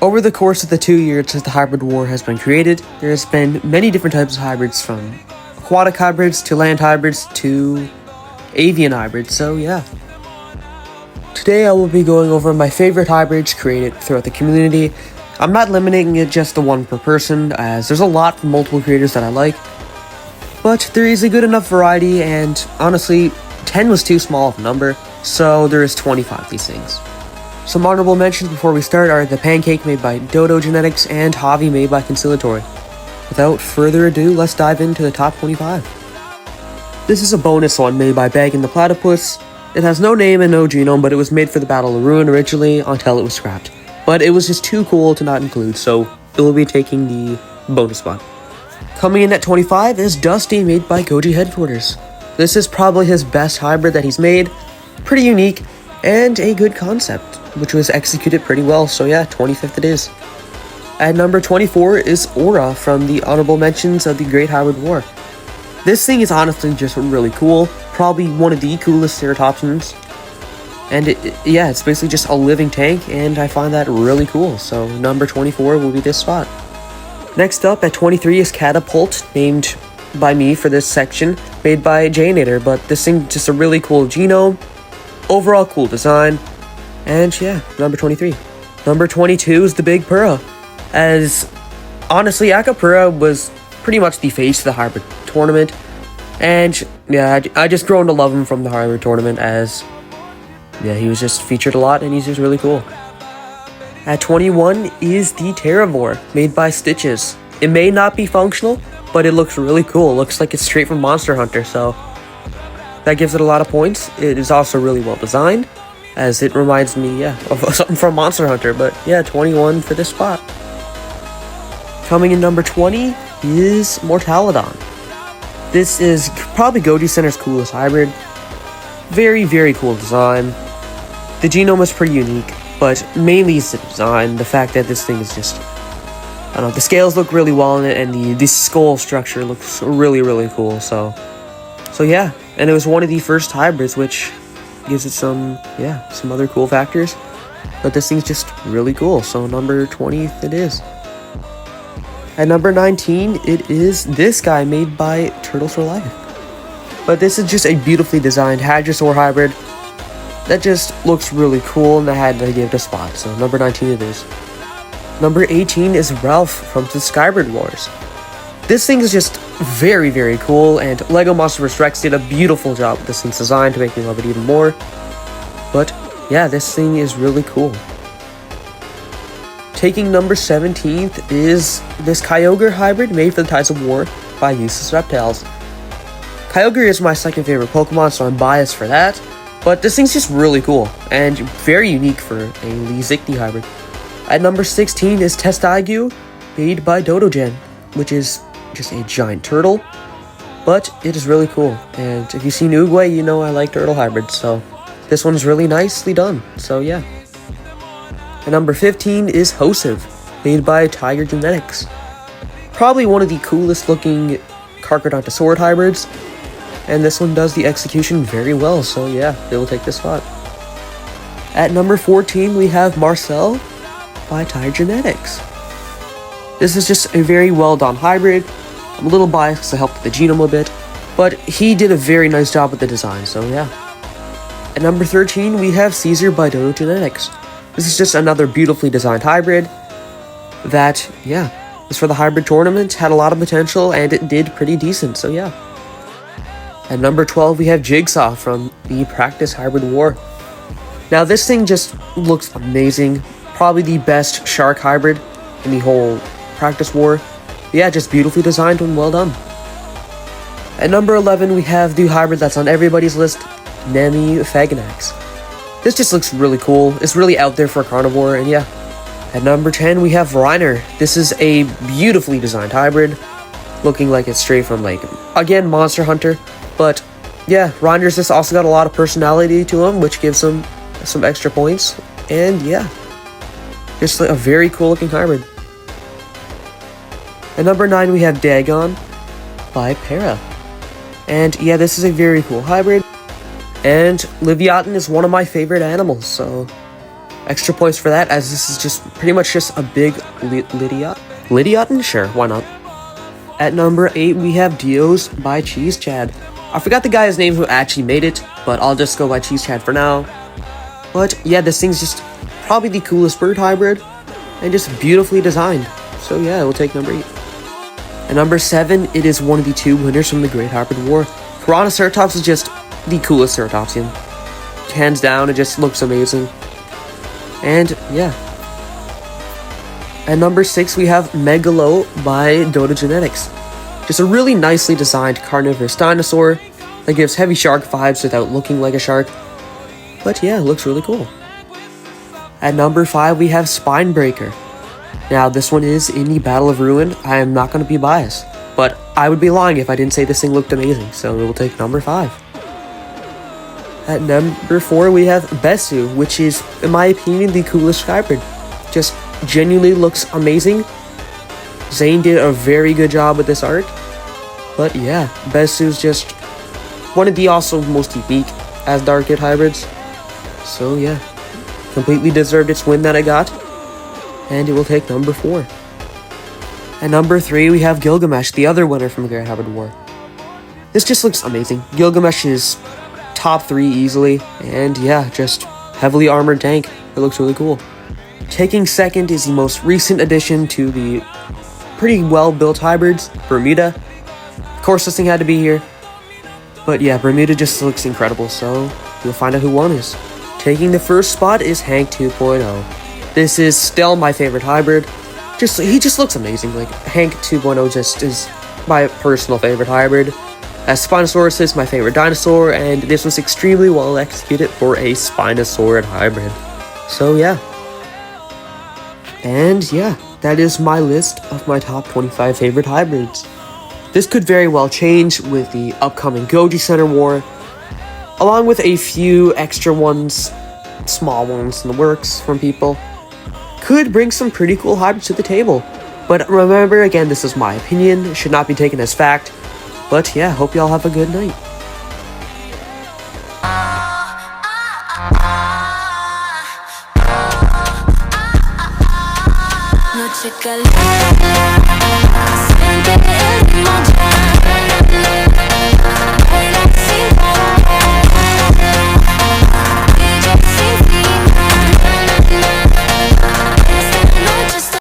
Over the course of the 2 years since the hybrid war has been created, there has been many different types of hybrids, from aquatic hybrids to land hybrids to avian hybrids, so yeah. Today I will be going over my favorite hybrids created throughout the community. I'm not limiting it just to one per person, as there's a lot from multiple creators that I like, but there is a good enough variety, and honestly, 10 was too small of a number, so there is 25 of these things. Some honorable mentions before we start are the Pancake made by Dodo Genetics and Javi made by Conciliatory. Without further ado, let's dive into the top 25. This is a bonus one made by Bag and the Platypus. It has no name and no genome, but it was made for the Battle of Ruin originally until it was scrapped. But it was just too cool to not include, so it will be taking the bonus spot. Coming in at 25 is Dusty made by Goji Headquarters. This is probably his best hybrid that he's made. Pretty unique and a good concept, which was executed pretty well, so yeah, 25th it is. At number 24 is Aura from the honorable mentions of the Great Hybrid War. This thing is honestly just really cool, probably one of the coolest ceratopsians, and it's basically just a living tank, and I find that really cool, so number 24 will be this spot. Next up at 23 is Catapult, named by me for this section, made by Janator, but this thing just a really cool genome, overall cool design, and yeah, number 23. Number 22 is the Big Purra, as honestly, Akapura was pretty much the face of the hybrid tournament, and yeah, I just grown to love him from the hybrid tournament, as yeah, he was just featured a lot and he's just really cool. At 21 is the Terravore, made by Stitches. It may not be functional, but it looks really cool. It looks like it's straight from Monster Hunter, so that gives it a lot of points. It is also really well designed, as it reminds me, of something from Monster Hunter, but yeah, 21 for this spot. Coming in number 20 is Mortalodon. This is probably Goji Center's coolest hybrid. Very, very cool design. The genome is pretty unique, but mainly it's the design, the fact that this thing is just, I don't know, the scales look really well in it, and the skull structure looks really, really cool, so yeah, and it was one of the first hybrids, which gives it some other cool factors, but this thing's just really cool, so number 20 it is. At number 19, it is this guy made by Turtles for Life. But this is just a beautifully designed Hadrosaur hybrid that just looks really cool, and I had to give it a spot, so number 19 it is. Number 18 is Ralph from the Skybrid Wars. This thing is just very, very cool, and LEGO Monster vs. Rex did a beautiful job with this thing's design to make me love it even more. But yeah, this thing is really cool. Taking number 17th is this Kyogre hybrid made for the Tides of War by Useless Reptiles. Kyogre is my second favorite Pokemon, so I'm biased for that, but this thing's just really cool and very unique for a Lizikti hybrid. At number 16 is Testaigu, made by Dodogen, which is just a giant turtle, but it is really cool, and if you've seen Oogway, you know I like turtle hybrids, so this one's really nicely done, so yeah. At number 15 is Hosiv, made by Tiger Genetics. Probably one of the coolest looking Carcharodontosaurus hybrids, and this one does the execution very well, so yeah, it will take this spot. At number 14 we have Marcel by Tiger Genetics. This is just a very well done hybrid. I'm a little biased because I helped with the genome a bit, but he did a very nice job with the design, so yeah. At number 13 we have Caesar by Dodo Genetics. This is just another beautifully designed hybrid that, was for the hybrid tournament, had a lot of potential, and it did pretty decent, so yeah. At number 12, we have Jigsaw from the Practice Hybrid War. Now, this thing just looks amazing. Probably the best shark hybrid in the whole Practice War. Yeah, just beautifully designed and well done. At number 11, we have the hybrid that's on everybody's list, Nemi Faganax. This just looks really cool. It's really out there for a carnivore, and yeah. At number 10, we have Reiner. This is a beautifully designed hybrid, looking like it's straight from, again, Monster Hunter. But yeah, Reiner's just also got a lot of personality to him, which gives him some extra points. And yeah, just a very cool looking hybrid. At number 9, we have Dagon by Para. And yeah, this is a very cool hybrid. And Livyatan is one of my favorite animals, so Extra points for that, as this is just pretty much just a big Lidiotin? Sure, why not? At number 8, we have Dios by Cheese Chad. I forgot the guy's name who actually made it, but I'll just go by Cheese Chad for now. But yeah, this thing's just probably the coolest bird hybrid, and just beautifully designed. So yeah, we'll take number 8. At number 7, it is one of the 2 winners from the Great Hybrid War. Piranoceratops is just the coolest ceratopsian. Hands down, it just looks amazing. And yeah. At number 6, we have Megalo by Dota Genetics. Just a really nicely designed carnivorous dinosaur that gives heavy shark vibes without looking like a shark. But yeah, it looks really cool. At number 5, we have Spinebreaker. Now, this one is in the Battle of Ruin. I am not going to be biased, but I would be lying if I didn't say this thing looked amazing, so we will take number 5. At number 4, we have Besu, which is, in my opinion, the coolest hybrid. Just genuinely looks amazing. Zane did a very good job with this art. But yeah, Besu's just one of the also most unique as Dark Kid hybrids. So yeah, completely deserved its win that I got. And it will take number 4. At number 3, we have Gilgamesh, the other winner from the Great Hybrid War. This just looks amazing. Gilgamesh is top 3 easily, and yeah, just heavily armored tank. It looks really cool. Taking second is the most recent addition to the pretty well-built hybrids, Bermuda. Of course, this thing had to be here. But yeah, Bermuda just looks incredible, so we'll find out who won is. Taking the first spot is Hank 2.0. This is still my favorite hybrid. He just looks amazing. Like, Hank 2.0 just is my personal favorite hybrid. As Spinosaurus is my favorite dinosaur, and this was extremely well executed for a Spinosaurid hybrid. So yeah. And yeah, that is my list of my top 25 favorite hybrids. This could very well change with the upcoming Goji Center War, along with a few extra ones, small ones in the works from people. Could bring some pretty cool hybrids to the table. But remember, again, this is my opinion, it should not be taken as fact. But yeah, hope y'all have a good night. No